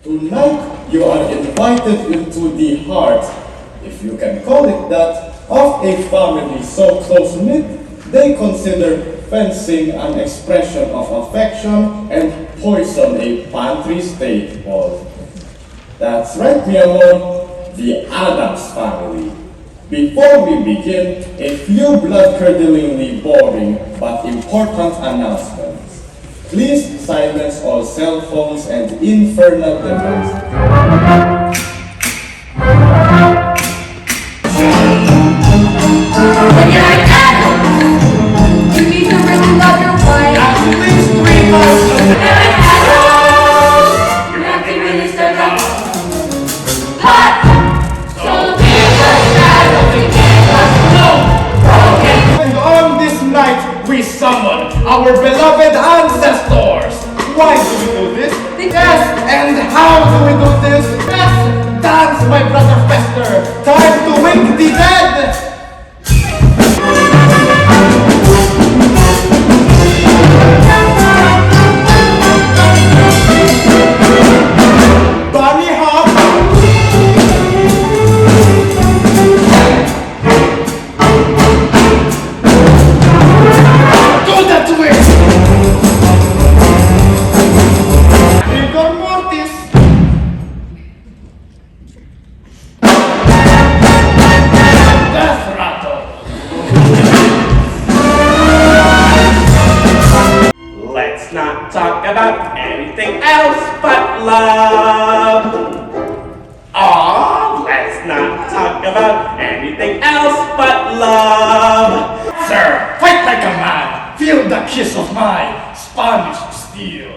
Tonight, you are invited into the heart, if you can call it that, of a family so close-knit, they consider fencing an expression of affection and poison a pantry staple. That's right, mi amor, the Addams family. Before we begin, a few blood-curdlingly boring but important announcements. Please silence all cell phones and infernal devices. When you're an adult, you need to really love your wife. At least 3 months. When you're an adult, you have to really start up. Hot! So there's a shadow to keep us broken. And on this night, we summon our beloved ancestors. Why do we do this? Yes, and how do we do this? Yes, dance, my brother Fester. Time to wake the dead. Bunny hop. Do that to it. Rigor mortis. Death rattle. Let's not talk about anything else but love. Aw, let's not talk about anything else but love. Sir, fight like a man. Feel the kiss of my Spanish steel.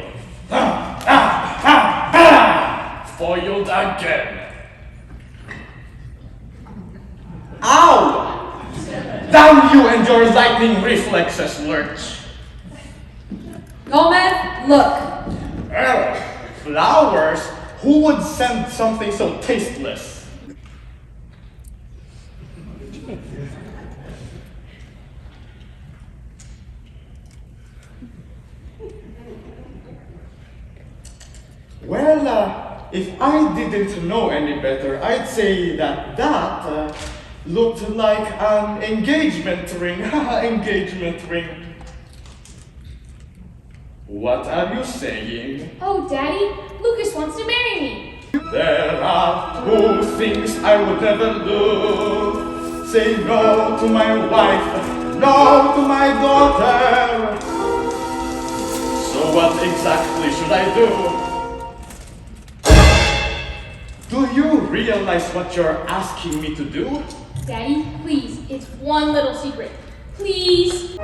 Foiled again. Ow! Damn you and your lightning reflexes, Lurch. Gomez, look. Flowers? Who would send something so tasteless? Well, if I didn't know any better, I'd say that looked like an engagement ring. Engagement ring. What are you saying? Oh, Daddy, Lucas wants to marry me. There are 2 things I would never do. Say no to my wife, no to my daughter. So what exactly should I do? Do you realize what you're asking me to do? Daddy, please, it's one little secret. Please.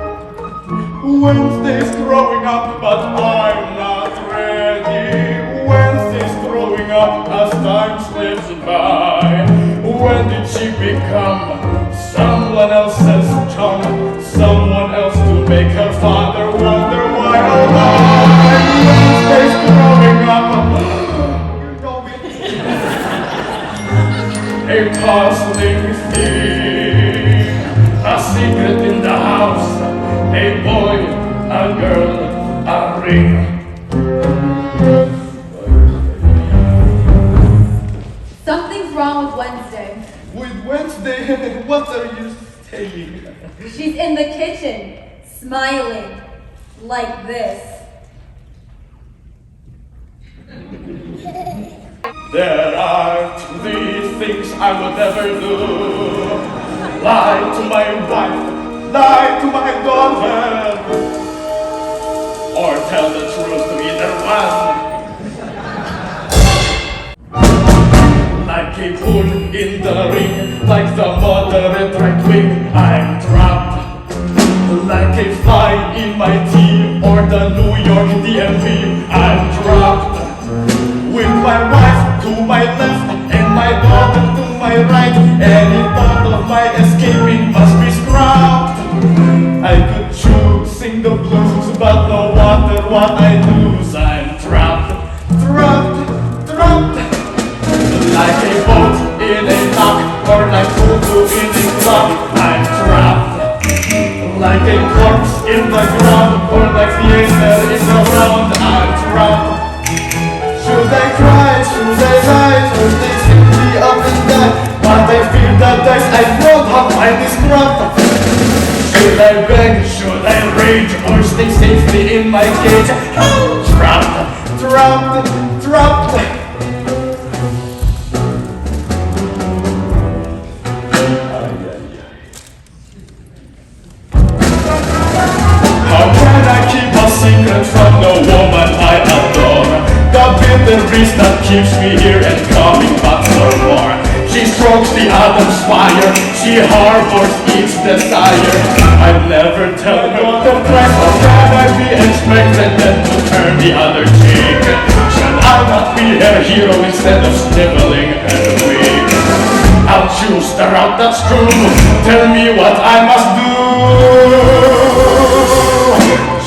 Wednesday's growing up, but I'm not ready. Wednesday's growing up as time slips by. When did she become someone else's chum? Someone else to make her father wonder why, oh why? Wednesday's growing up. You know it. A puzzling thing. A secret in the house. A boy, a girl, a ring. Something's wrong with Wednesday. With Wednesday, what are you saying? She's in the kitchen, smiling, like this. There are 3 things I would never do. Lie to my wife, lie to my daughter, or tell the truth to either one. Like a bull in the ring, like the moderate right wing, I'm trapped. Like a fly in my tea, or the New York DMV, I'm trapped. With my wife to my left, and my daughter to my right, any thought of my escaping must be scrapped. I could choose, sing the blues, but no matter what I lose, I'm trapped, trapped, trapped. Like a boat in a dock, or like voodoo in a club, I'm trapped. Like a corpse in the ground, or like theater in the round, I'm trapped. Should I cry? Should I rage or stay safely in my cage? Trapped, trapped, trapped. How can I keep a secret from the woman I adore? The bitter breeze that keeps me here and coming back for more. She strokes the Addams fire, she harbors each desire. I'd never tell her the price, or can I be expected then to turn the other cheek? Should I not be her hero instead of sniveling her wig? I'll choose the route that's true, tell me what I must do.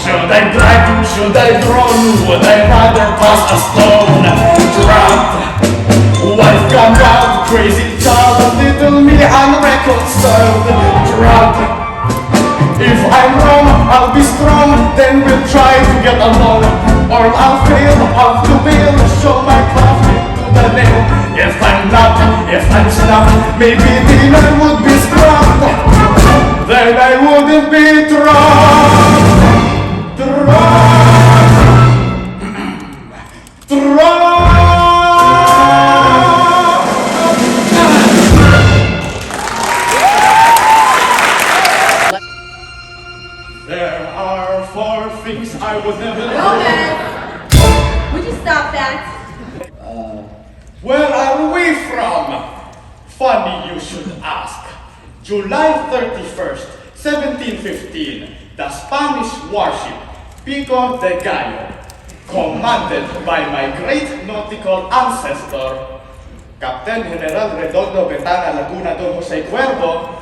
Should I drag, should I run, would I rather pass a stone? Trapped, wife gone wild, crazy child, little me unreconciled. Trapped, if I'm wrong, I'll be strong, then we'll try to get along. Or I'll fail, I'll do bail, show my craft into the nail. If I'm not, if I'm snapped, maybe then I would be scrapped. Then I wouldn't be trapped. There are 4 things I would never do. Gomez, would you stop that? Where are we from? Funny you should ask. July 31st, 1715, the Spanish warship Pico de Gallo, commanded by my great nautical ancestor, Captain General Redondo Betana Laguna Don Jose Cuervo,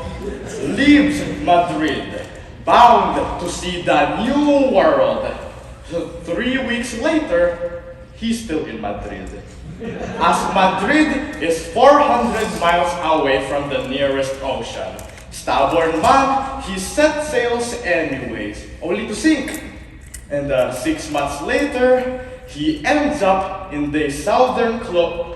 leaves Madrid, bound to see the new world. 3 weeks later, he's still in Madrid. As Madrid is 400 miles away from the nearest ocean. Stubborn man, he set sails anyways, only to sink. And 6 months later, he ends up in the southern coast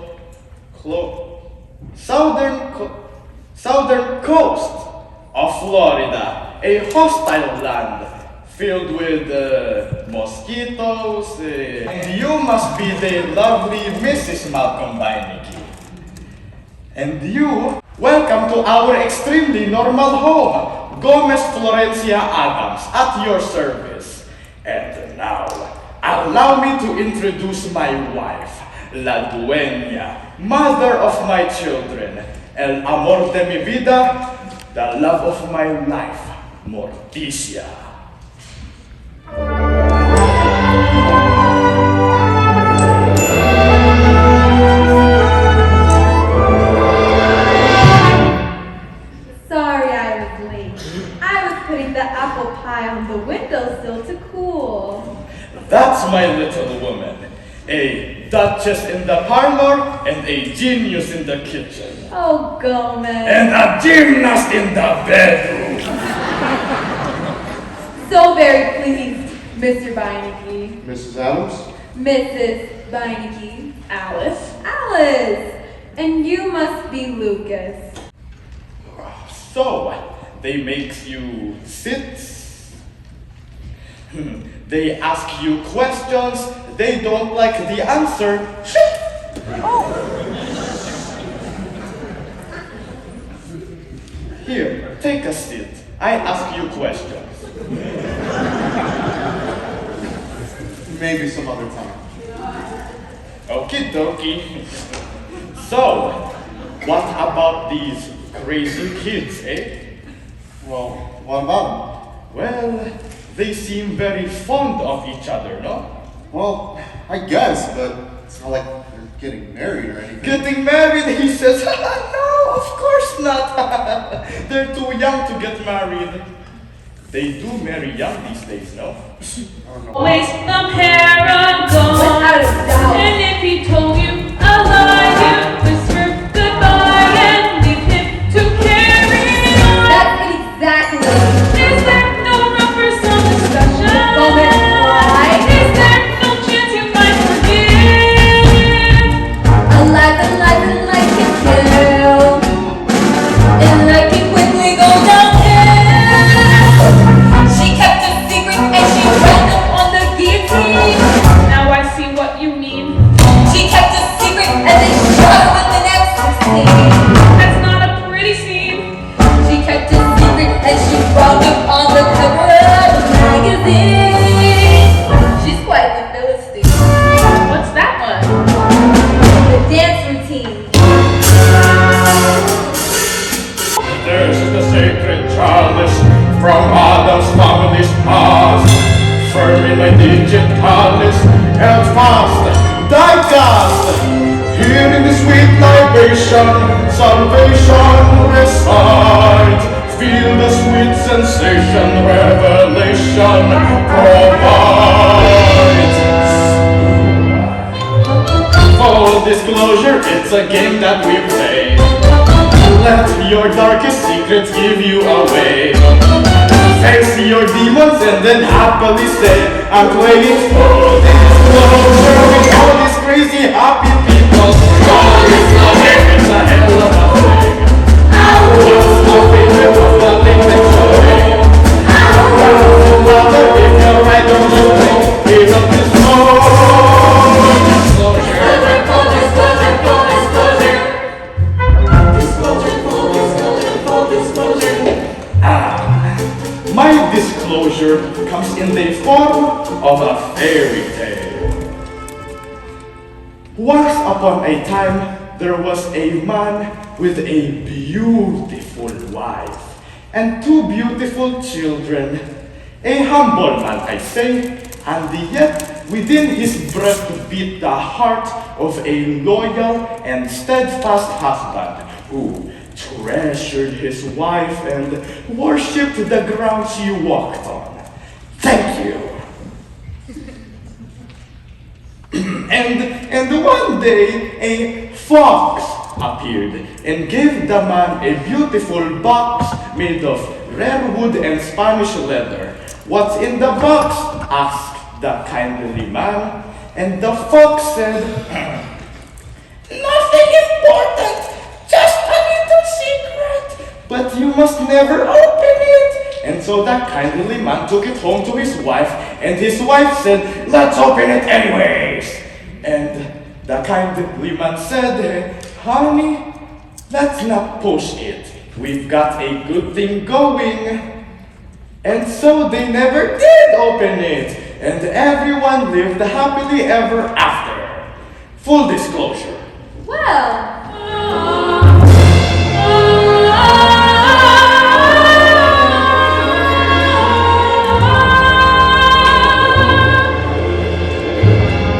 of Florida, a hostile land filled with mosquitoes. And you must be the lovely Mrs. Malcolm Beinecke. And you, welcome to our extremely normal home, Gomez Florencia Addams, at your service. And now, allow me to introduce my wife, La Dueña, mother of my children, el amor de mi vida, the love of my life, Morticia. Sorry I was late. I was putting the apple pie on the windowsill to cool. That's my little woman, a duchess in the parlor and a genius in the kitchen. Oh, Gomez. And a gymnast in the bedroom. So very pleased, Mr. Beinecke. Mrs. Addams? Mrs. Beinecke. Alice. Alice. And you must be Lucas. So, they make you sit. They ask you questions. They don't like the answer. Here, take a seat. I ask you questions. Maybe some other time. Okie dokie. So, what about these crazy kids, eh? Well, what about Well, they seem very fond of each other, no? them? Well, I guess, but it's not like they're getting married or anything. Getting married, he says, no, of course not. They're too young to get married. They do marry young these days, no? I don't know. Always the paragon. Without a doubt. And if he told you a lie, you'd whisper goodbye and leave him to carry on. That's exactly. Is there no room for some discussion? Gomez, why? Is there no chance you might forgive? Alive can kill. And life can quickly go downhill. She kept it in my digitalis, held fast, diecast. Here in the sweet libation, salvation resides. Feel the sweet sensation, revelation provides. Full disclosure, it's a game that we play. Let your darkest secrets give you away. Face your demons and then happily say, I'm playing full disclosure with all these crazy happy people. Full disclosure, it's a hell of a thing. What's the favorite of the thing that's showing? Doesn't matter if you're right or you think. Here's a my disclosure comes in the form of a fairy tale. Once upon a time, there was a man with a beautiful wife and two beautiful children. A humble man, I say, and yet within his breast beat the heart of a loyal and steadfast husband who treasured his wife and worshipped the ground she walked on. Thank you. and one day a fox appeared and gave the man a beautiful box made of rare wood and Spanish leather. What's in the box? Asked the kindly man, and the fox said, nothing important. Just a little secret, but you must never open it. And so that kindly man took it home to his wife, and his wife said, let's open it anyways. And the kindly man said, honey, let's not push it. We've got a good thing going. And so they never did open it, and everyone lived happily ever after. Full disclosure. Well,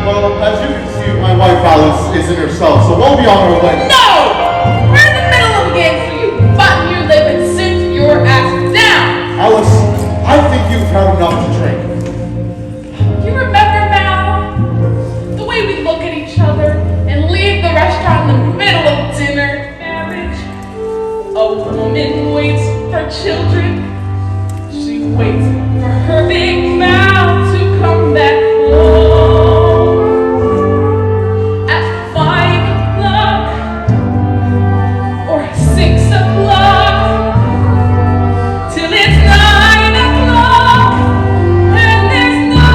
Well, as you can see, my wife Alice isn't herself, so we'll be on our way. No! We're in the middle of a game, so you button your lip and sit your ass down! Alice, I think you've had enough to drink. You remember now? The way we look at each other and leave the restaurant in the middle of dinner. Marriage. A woman waits for children. She waits for her big mouth to come back home. At 5 o'clock or 6 o'clock till it's 9 o'clock and there's no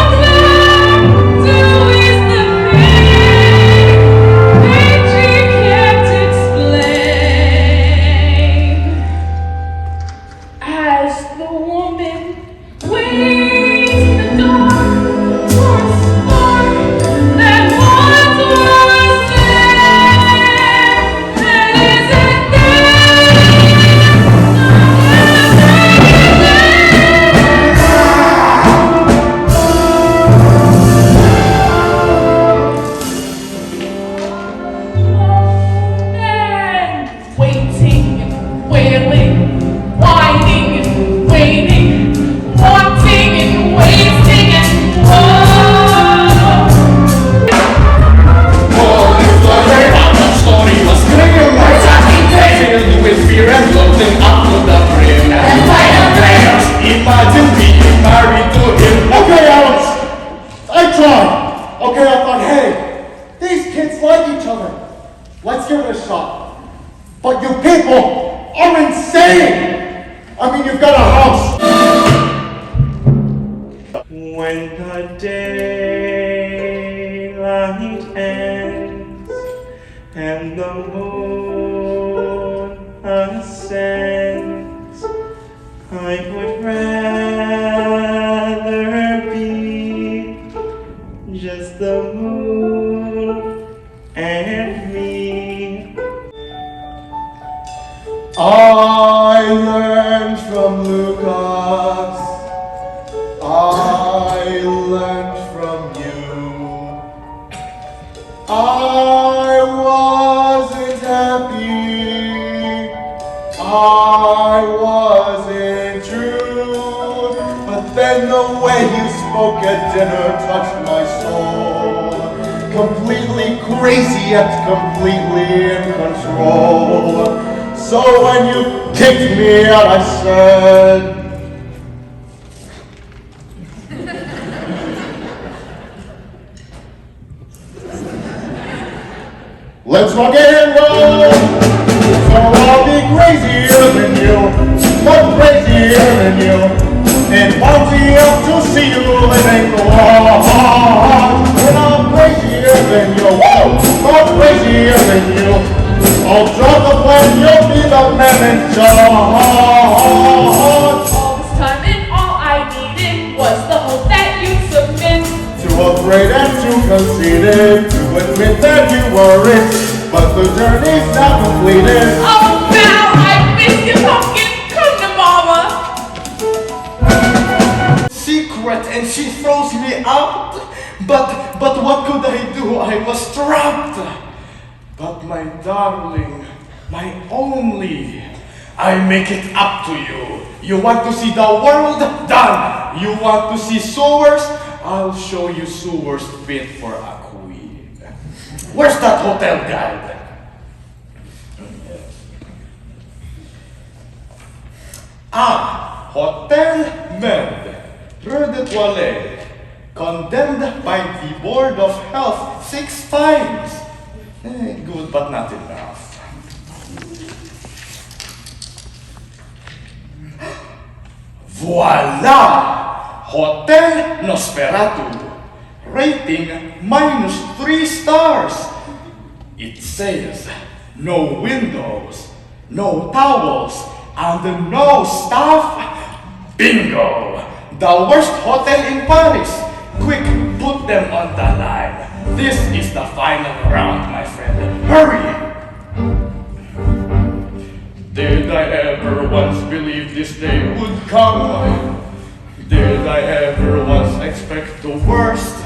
o'clock to ease the pain that she can't explain. As the woman waits the door for a spark that once was there, and isn't and waiting and wailing, whining and waiting, wanting and wasting and whoa. Full disclosure, how the story was clear. My talking filled with fear and loathing up to the brim. And final prayers. Imagine being married to him. Okay, Alice, I tried. Okay, I thought, hey, these kids like each other. Let's give it a shot. But you people are insane. I mean, you've got a house. When the daylight ends and the moon ascends, I would rather be just the moon and me. I learned from Lucas. I way you spoke at dinner touched my soul. Completely crazy yet completely in control. So when you kicked me out, I said, let's rock and roll. So I'll be crazier than you, much crazier than you, and bouncy up to see you living large. And I'm crazier than you, whoa, much crazier than you. I'll drop the plan, you'll be the man in charge. All this time and all I needed was the hope that you'd submit. Too afraid and too conceited to admit that you were rich, but the journey's not completed. Oh, Val, I miss you, pumpkin. Come to mama. Secret, and she throws me out. But what could I do? I was trapped. But my darling, my only, I make it up to you. You want to see the world? Done. You want to see sewers? I'll show you sewers fit for a queen. Where's that hotel guide? Hotel Med, Rue de Toilette, condemned by the Board of Health 6 times. Good, but not enough. Voila! Hotel Nosferatu. Rating -3 stars. It says no windows, no towels, and no staff. Bingo! The worst hotel in Paris. Quick, put them on the line. This is the final round, my friend. Hurry! Did I ever once believe this day would come? Did I ever once expect the worst?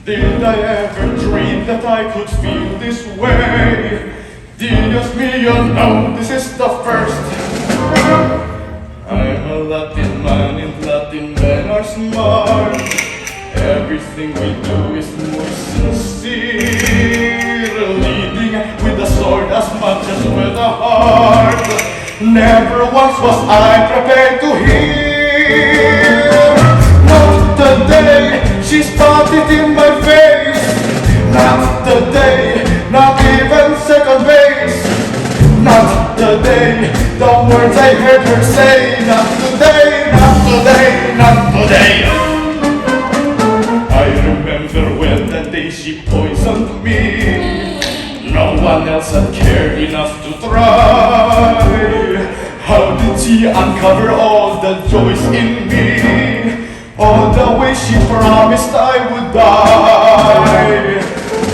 Did I ever dream that I could feel this way? Dios mío, no, this is the first. I'm a Latin man, and Latin men are smart. Everything we do is more sincere, leading with the sword as much as with the heart. Never once was I prepared to hear. Not the day she spotted in my face. Not the day, not even second base. Not the day, the words I heard her say. Not today, not today, not today. I remember when that day she poisoned me. No one else had cared enough to try. How did she uncover all the joys in me? All the way she promised I would die.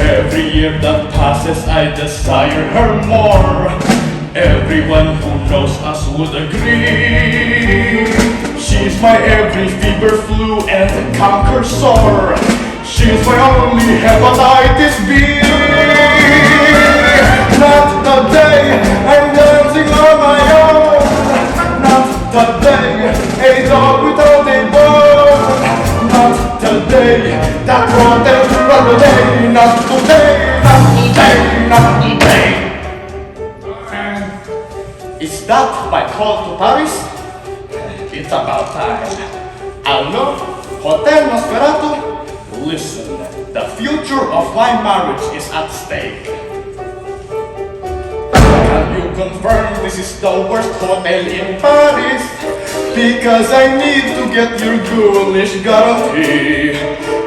Every year that passes I desire her more. Everyone who knows us would agree. She's my every fever, flu, and canker sore. She's my only hepatitis B. Not the day I'm dancing on my own. Not the day a dog without a bone. Not the day that protest run away. Not today, not today, not today. Is that my call to Paris? It's about time. Allo, Hotel Nosferatu? Listen, the future of my marriage is at stake. Can you confirm this is the worst hotel in Paris? Because I need to get your ghoulish guarantee.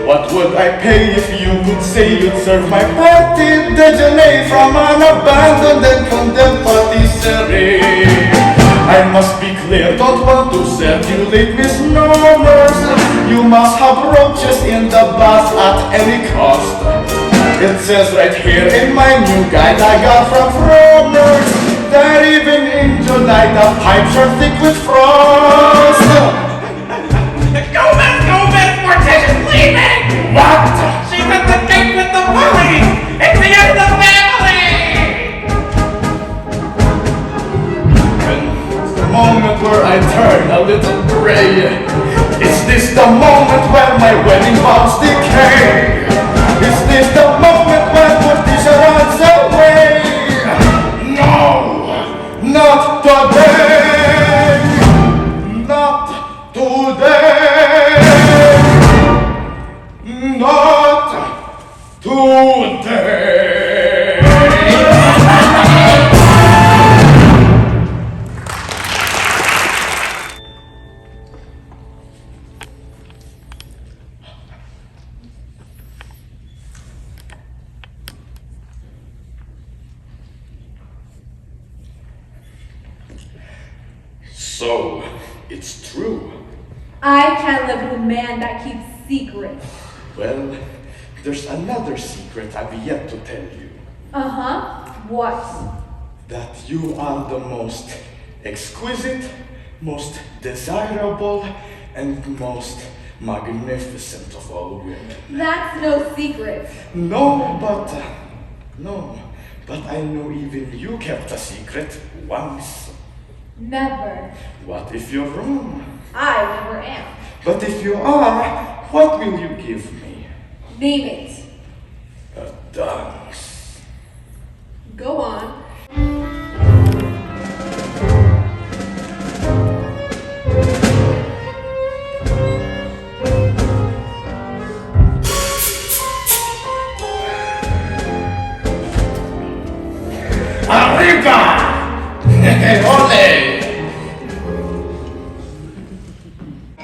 What would I pay if you could say you'd serve my petit déjeuner from an abandoned and condemned patisserie? I must be clear, don't want to circulate misnomers. You must have roaches in the bath at any cost. It says right here in my new guide I got from Fromers that even in July the pipes are thick with frost. Gomez, Morticia's leaving! What? She's at the gate with the bully! It's the end of the family! And the moment where I turn a little gray, it's this the moment when my wedding vows decay? Is this the moment when Morticia runs away? No, not today, not today, not today. So, it's true. I can't live with a man that keeps secrets. Well, there's another secret I've yet to tell you. What? That you are the most exquisite, most desirable, and most magnificent of all women. That's no secret. No, but I know even you kept a secret once. Never. What if you're wrong? I never am. But if you are, what will you give me? Name it. A dance. Go on. Arriba! Ole!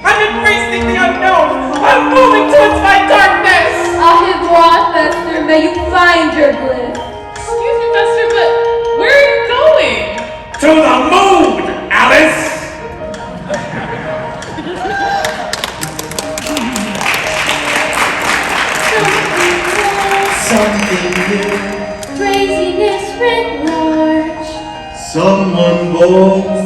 I'm embracing the unknown! I'm moving towards my darkness! Au revoir, Fester. May you find your bliss. Excuse me, Fester, but where are you going? To the moon, Alice! Something new, Craziness writ large. someone bold,